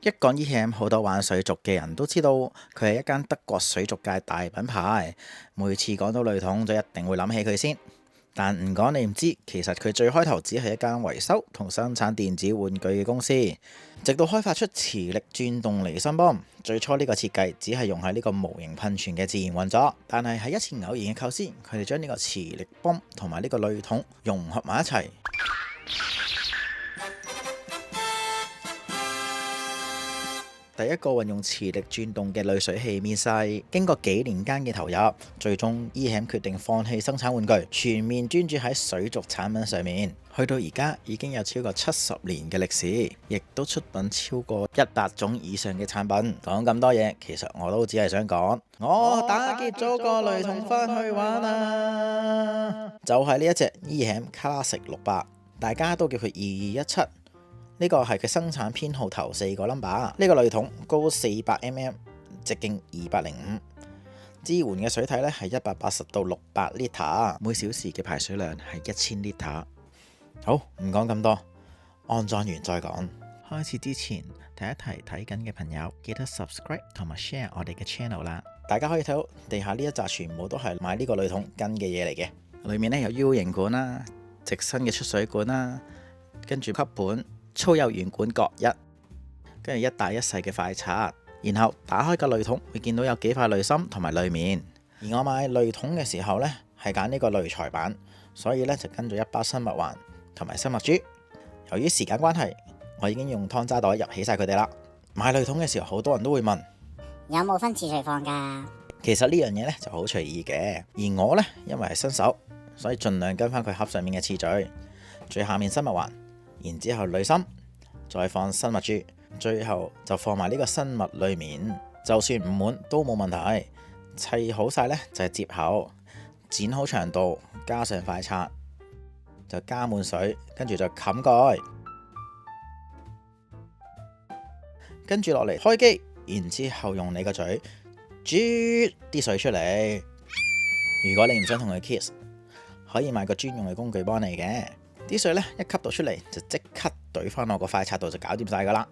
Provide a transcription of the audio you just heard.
一講 EM，好多玩水族嘅人都知道佢係一間德國水族界大品牌。每次講到雷桶就一定會諗起佢先。但唔講你唔知，其實佢最開頭只係一間維修同生產電子玩具嘅公司，直到開發出磁力轉動離心泵。最初呢個設計只係用喺呢個無形噴泉嘅自然運作，但係喺一次偶然嘅構思，佢哋將呢個磁力泵同埋呢個雷桶融合埋一齊。第一個運用磁力轉動嘅濾水器面世，經過幾年間嘅投入，最終 EM 決定放棄生產玩具，全面專注喺水族產品上面。去到而家已經有超過70年嘅歷史，亦都出品超過100種以上嘅產品。講咁多嘢，其實我都只係想講，我打劫咗個雷桶返去玩啊！就係呢一隻 EM Classic 600，大家都叫佢2217。呢個係佢生產編號頭4個 number。呢個雷桶高400mm，直徑205，支援嘅水體咧係180到600 litre，每小時嘅排水量係1000 litre。好，唔講咁多，安裝完再講。開始之前提一提睇緊嘅朋友，記得 subscribe 同埋 share 我哋嘅 channel 啦。大家可以睇到地下呢一紮全部都係買呢個雷桶跟嘅嘢嚟嘅，裏面咧有 U 型管啦、直身嘅出水管啦，跟住吸盤。粗幼圓管各一，跟住一大一細嘅快刷，然後打開個濾桶會見到有幾塊濾芯同埋濾面。而我買濾桶嘅時候呢，係揀呢個濾材板，所以呢就跟咗一包生物環同埋生物珠。由於時間關係，我已經用湯渣袋入起晒佢哋啦。買濾桶嘅時候，好多人都會問有冇分次序放㗎？其實呢樣嘢呢就好隨意嘅，而我呢，因為係新手，所以盡量跟翻佢盒上面嘅次序，最下面生物環。然之後濾芯，再放生物珠，最後就放埋呢個生物濾面。就算唔滿都冇問題。砌好晒呢，就係接口，剪好長度，加上快刷，就加滿水，跟住就冚蓋，跟住落嚟開機，然之後用你個嘴啜啲水出嚟。如果你唔想同佢 kiss， 可以買個專用嘅工具幫你嘅。啲水咧一吸到出嚟就即刻懟翻落個快刷度就搞掂晒噶啦。